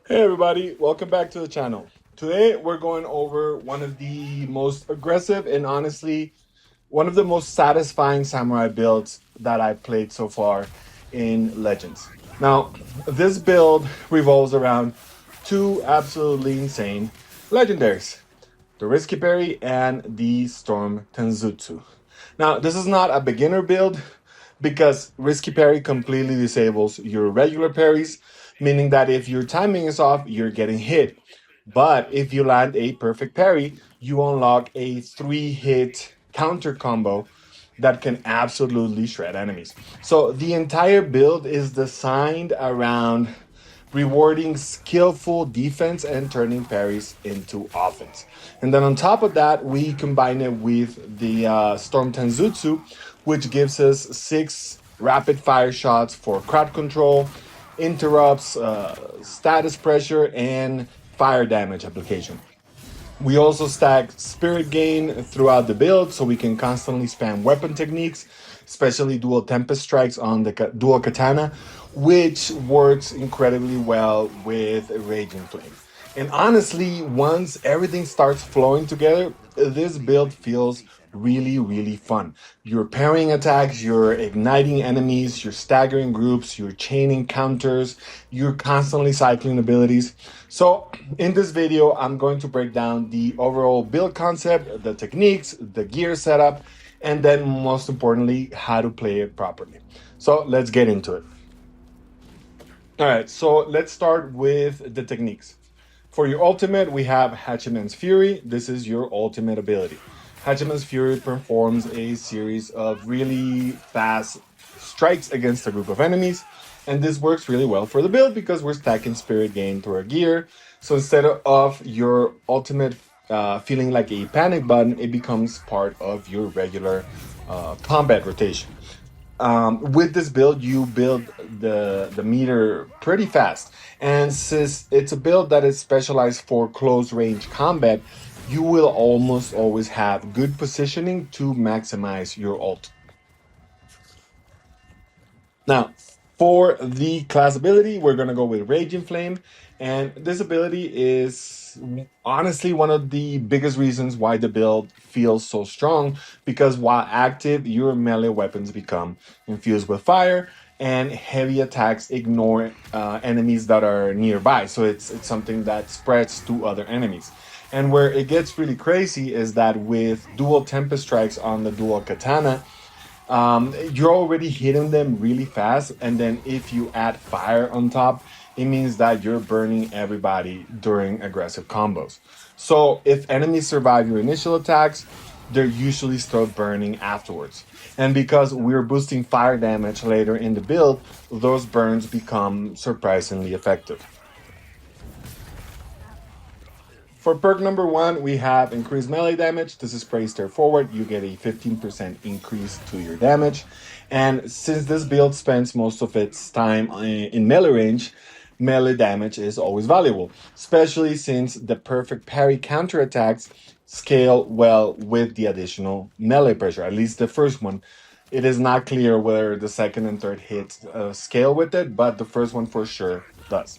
Hey everybody, welcome back to the channel. Today we're going over one of the most aggressive and honestly one of the most satisfying samurai builds that I've played so far in Legends. Now, this build revolves around two absolutely insane legendaries, the Risky Parry and the Storm Tanzutsu. Now, this is not a beginner build because Risky Parry completely disables your regular parries, meaning that if your timing is off, you're getting hit. But if you land a perfect parry, you unlock a 3-hit counter combo that can absolutely shred enemies. So the entire build is designed around rewarding skillful defense and turning parries into offense. And then on top of that, we combine it with the Storm Tanzutsu, which gives us 6 rapid fire shots for crowd control, interrupts, status pressure, and fire damage application. We also stack spirit gain throughout the build so we can constantly spam weapon techniques, especially dual tempest strikes on the dual katana, which works incredibly well with Raging Flame. And honestly, once everything starts flowing together, this build feels really fun. You're parrying attacks, you're igniting enemies, you're staggering groups, you're chaining counters, you're constantly cycling abilities. So in this video, I'm going to break down the overall build concept, the techniques, the gear setup, and then most importantly, how to play it properly. So let's get into it. All right, so let's start with the techniques. For your ultimate, we have Hachiman's Fury. This is your ultimate ability. Hachiman's Fury performs a series of really fast strikes against a group of enemies, and this works really well for the build because we're stacking spirit gain to our gear. So instead of your ultimate feeling like a panic button, it becomes part of your regular combat rotation. With this build, you build the meter pretty fast, and since it's a build that is specialized for close range combat, you will almost always have good positioning to maximize your ult. Now, for the class ability, we're going to go with Raging Flame. And this ability is honestly one of the biggest reasons why the build feels so strong, because while active, your melee weapons become infused with fire, and heavy attacks ignore enemies that are nearby. So it's something that spreads to other enemies. And where it gets really crazy is that with dual Tempest Strikes on the dual Katana, you're already hitting them really fast, and then if you add fire on top, it means that you're burning everybody during aggressive combos. So if enemies survive your initial attacks, they're usually still burning afterwards. And because we're boosting fire damage later in the build, those burns become surprisingly effective. For perk number 1, we have increased melee damage. This is pretty straightforward. You get a 15% increase to your damage. And since this build spends most of its time in melee range, melee damage is always valuable, especially since the perfect parry counterattacks scale well with the additional melee pressure, at least the first one. It is not clear whether the second and third hits scale with it, but the first one for sure does.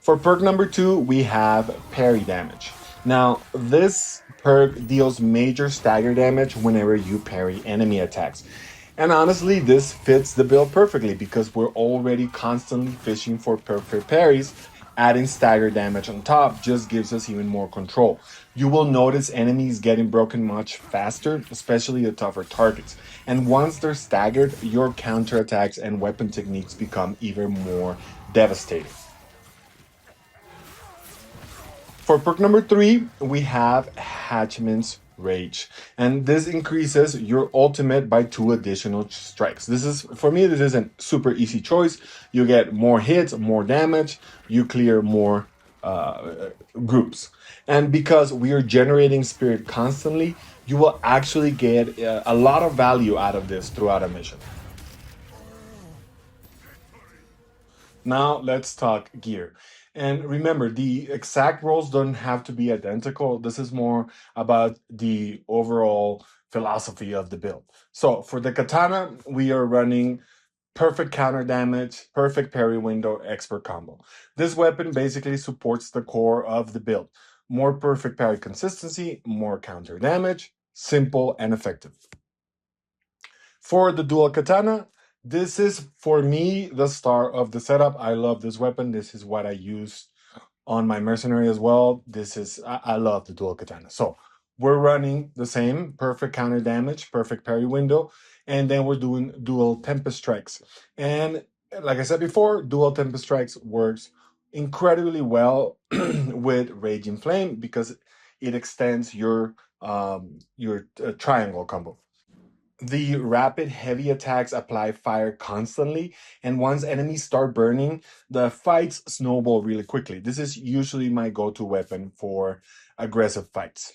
For perk number 2, we have parry damage. Now, this perk deals major stagger damage whenever you parry enemy attacks. And honestly, this fits the build perfectly because we're already constantly fishing for perfect parries. Adding stagger damage on top just gives us even more control. You will notice enemies getting broken much faster, especially the tougher targets. And once they're staggered, your counterattacks and weapon techniques become even more devastating. For perk number 3, we have Hachiman's Rage. And this increases your ultimate by 2 additional strikes. This is, for me, this is a super easy choice. You get more hits, more damage, you clear more groups. And because we are generating spirit constantly, you will actually get a lot of value out of this throughout a mission. Now let's talk gear. And remember, the exact roles don't have to be identical. This is more about the overall philosophy of the build. So for the katana, we are running perfect counter damage, perfect parry window, expert combo. This weapon basically supports the core of the build. More perfect parry consistency, more counter damage, simple and effective. For the dual katana, this is for me the star of the setup. I love this weapon. This is what I use on my mercenary as well. I love the dual katana. So we're running the same perfect counter damage, perfect parry window, and then we're doing dual tempest strikes. And like I said before, dual tempest strikes works incredibly well with raging flame because it extends your triangle combo. The rapid heavy attacks apply fire constantly, and once enemies start burning, the fights snowball really quickly. This is usually my go-to weapon for aggressive fights.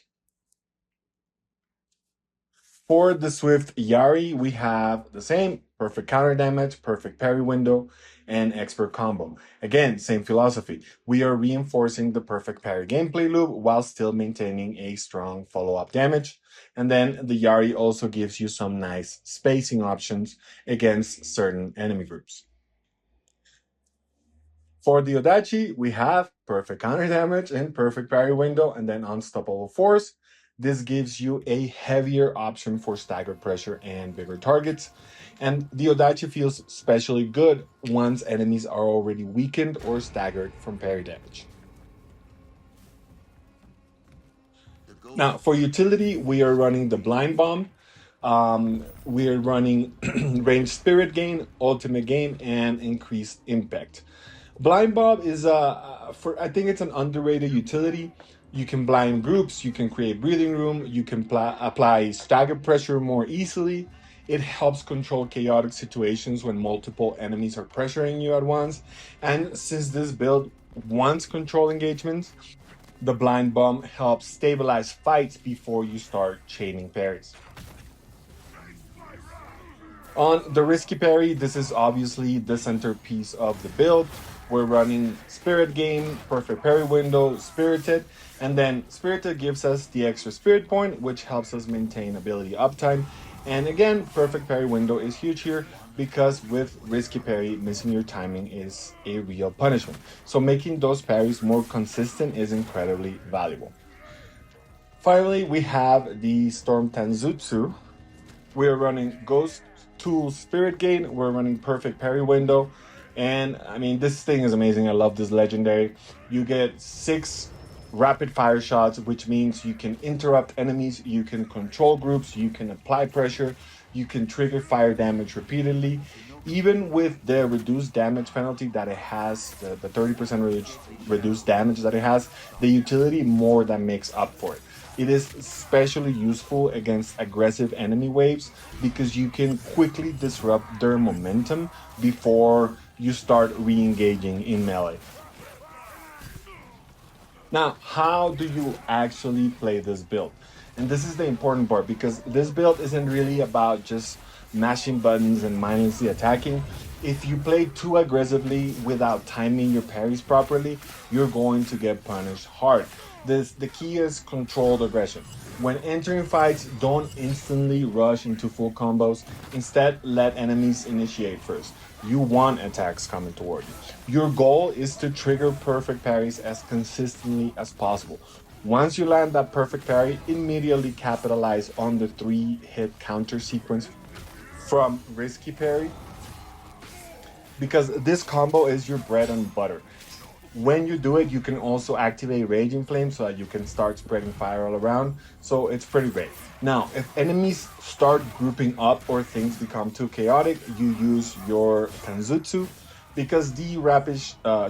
For the Swift Yari, we have the same perfect counter damage, perfect parry window, and expert combo. Again, same philosophy. We are reinforcing the perfect parry gameplay loop while still maintaining a strong follow-up damage. And then the Yari also gives you some nice spacing options against certain enemy groups. For the Odachi, we have perfect counter damage and perfect parry window, and then unstoppable force. This gives you a heavier option for staggered pressure and bigger targets. And the Odachi feels especially good once enemies are already weakened or staggered from parry damage. Now, for utility, we are running the Blind Bomb. We are running range spirit gain, ultimate gain, and increased impact. Blind Bob is for I think it's an underrated utility. You can blind groups, you can create breathing room, you can apply stagger pressure more easily. It helps control chaotic situations when multiple enemies are pressuring you at once. And since this build wants control engagements, the blind bomb helps stabilize fights before you start chaining parries. On the Risky Parry, this is obviously the centerpiece of the build. We're running Spirit Game, Perfect Parry Window, Spirited, and then Spirited gives us the extra Spirit Point, which helps us maintain ability uptime. And again, Perfect Parry Window is huge here because with Risky Parry, missing your timing is a real punishment. So making those parries more consistent is incredibly valuable. Finally, we have the Storm Tanzutsu. We are running Ghost Tool Spirit Gain. We're running Perfect Parry Window. And I mean, this thing is amazing. I love this legendary. You get 6 rapid fire shots, which means you can interrupt enemies, you can control groups, you can apply pressure, you can trigger fire damage repeatedly. Even with the reduced damage penalty that it has, the 30% reduced damage that it has, the utility more than makes up for it. It is especially useful against aggressive enemy waves because you can quickly disrupt their momentum before you start re-engaging in melee. Now, how do you actually play this build? And this is the important part because this build isn't really about just mashing buttons and mindlessly attacking. If you play too aggressively without timing your parries properly, you're going to get punished hard. The key is controlled aggression. When entering fights, don't instantly rush into full combos. Instead, let enemies initiate first. You want attacks coming toward you. Your goal is to trigger perfect parries as consistently as possible. Once you land that perfect parry, immediately capitalize on the 3-hit counter sequence from Risky Parry because this combo is your bread and butter. When you do it, you can also activate Raging Flame so that you can start spreading fire all around. So it's pretty great. Now, if enemies start grouping up or things become too chaotic, you use your Tanzutsu because the rapid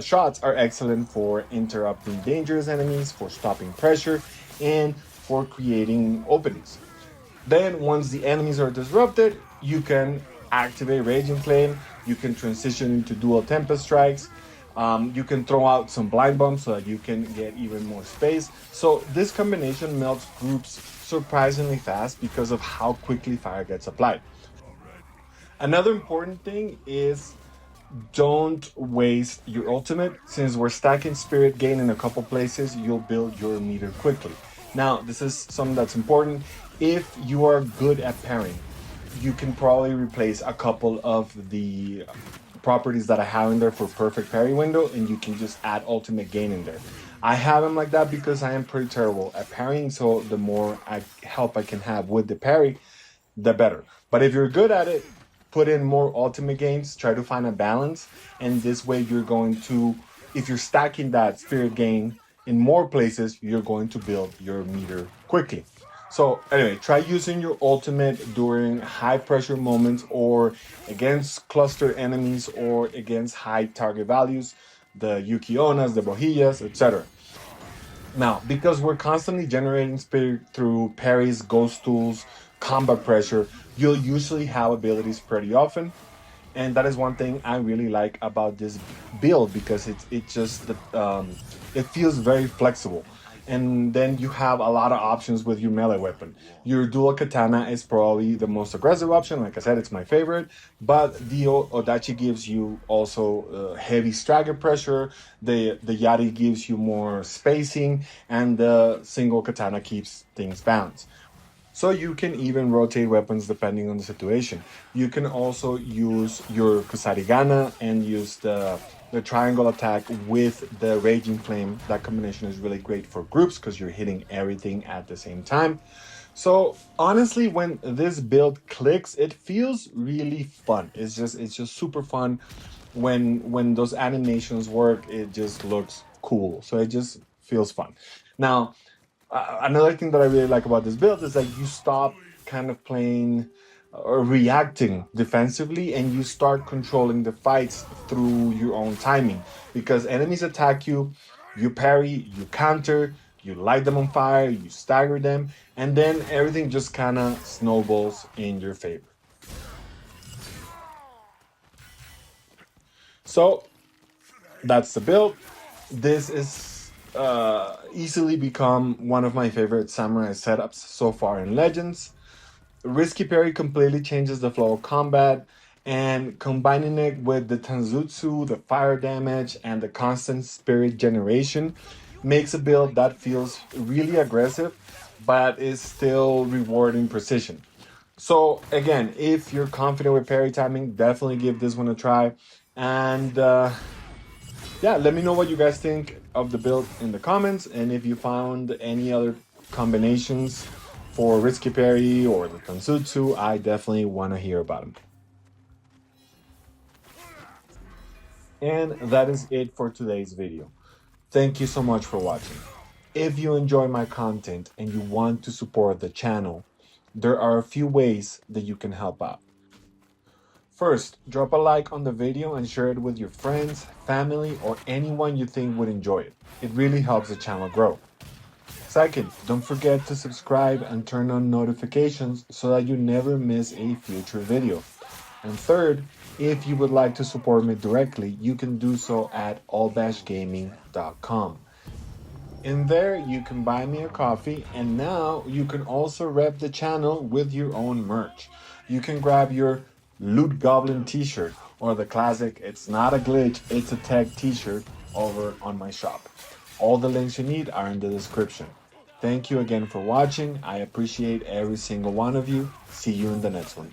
shots are excellent for interrupting dangerous enemies, for stopping pressure, and for creating openings. Then, once the enemies are disrupted, you can activate Raging Flame. You can transition into dual Tempest Strikes. You can throw out some blind bombs so that you can get even more space. So this combination melts groups surprisingly fast because of how quickly fire gets applied. Another important thing is don't waste your ultimate. Since we're stacking spirit gain in a couple places, you'll build your meter quickly. Now, this is something that's important. If you are good at parrying, you can probably replace a couple of the properties that I have in there for perfect parry window, and you can just add ultimate gain in there. I have them like that because I am pretty terrible at parrying, so the more help I can have with the parry, the better. But if you're good at it, put in more ultimate gains, try to find a balance, and this way you're going to, if you're stacking that spirit gain in more places, you're going to build your meter quickly. So anyway, try using your ultimate during high pressure moments or against cluster enemies or against high target values, the Yukionas, the Bohillas, etc. Now, because we're constantly generating spirit through parries, ghost tools, combat pressure, you'll usually have abilities pretty often. And that is one thing I really like about this build because it feels very flexible. And then you have a lot of options with your melee weapon. Your dual katana is probably the most aggressive option. Like I said, it's my favorite. But the Odachi gives you also heavy stagger pressure. The Yari gives you more spacing, and the single katana keeps things balanced. So you can even rotate weapons depending on the situation. You can also use your Kusarigana and use the triangle attack with the Raging Flame. That combination is really great for groups because you're hitting everything at the same time. So honestly, when this build clicks, it feels really fun. It's just super fun. When those animations work, it just looks cool. So it just feels fun. Now, another thing that I really like about this build is that you stop kind of playing or reacting defensively and you start controlling the fights through your own timing because enemies attack you, you parry, you counter, you light them on fire, you stagger them, and then everything just kind of snowballs in your favor. So that's the build. This is easily become one of my favorite samurai setups so far in Legends. Risky Parry completely changes the flow of combat, and combining it with the Tanzutsu, the fire damage, and the constant spirit generation makes a build that feels really aggressive, but is still rewarding precision. So again, if you're confident with parry timing, definitely give this one a try. And yeah, let me know what you guys think of the build in the comments, and if you found any other combinations for Risky Parry or the Tansutsu, I definitely want to hear about them. And that is it for today's video. Thank you so much for watching. If you enjoy my content and you want to support the channel, there are a few ways that you can help out. First, drop a like on the video and share it with your friends, family, or anyone you think would enjoy it. It really helps the channel grow. Second, don't forget to subscribe and turn on notifications so that you never miss a future video. And third, if you would like to support me directly, you can do so at allbashgaming.com. In there, you can buy me a coffee, and now you can also rep the channel with your own merch. You can grab your Loot Goblin t-shirt or the classic It's Not a Glitch, It's a Tech t-shirt over on my shop. All the links you need are in the description. Thank you again for watching. I appreciate every single one of you. See you in the next one.